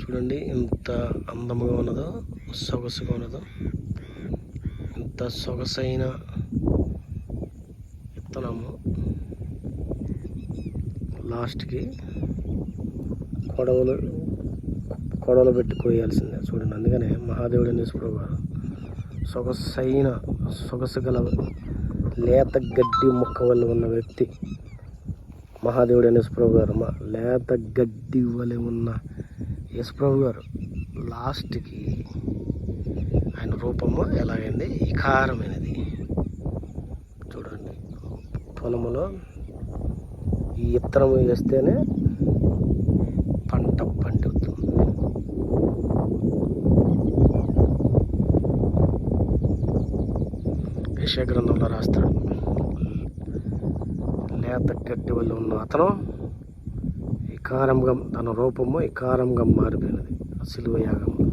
చూడండి ఎంత అందముగా ఉన్నదో, సొగసుగా ఉన్నదో. ఇంత సొగసైన విత్తనము లాస్ట్కి కొడవలు పెట్టి కోయాల్సిందే. చూడండి, అందుకనే మహాదేవుడు యేసుప్రభు గారు సొగసు గల లేత గడ్డి మొక్క వల్ల ఉన్న వ్యక్తి మహాదేవుడు యేసుప్రభు గారు. లేత గడ్డి వలె ఉన్న యేసుప్రభు గారు లాస్ట్కి ఆయన రూపము ఎలాగైంది, వికారమైనది. చూడండి, పొలములో ఈ విత్తనము వేస్తేనే పంట పండుతుంది. యెషయా గ్రంథంలో రాస్తాడు, లేత గడ్డి వల్ల ఉన్న అతను వికారంగా, తన రూపము వికారంగా మారిపోయినది సిలువ యాగంలో.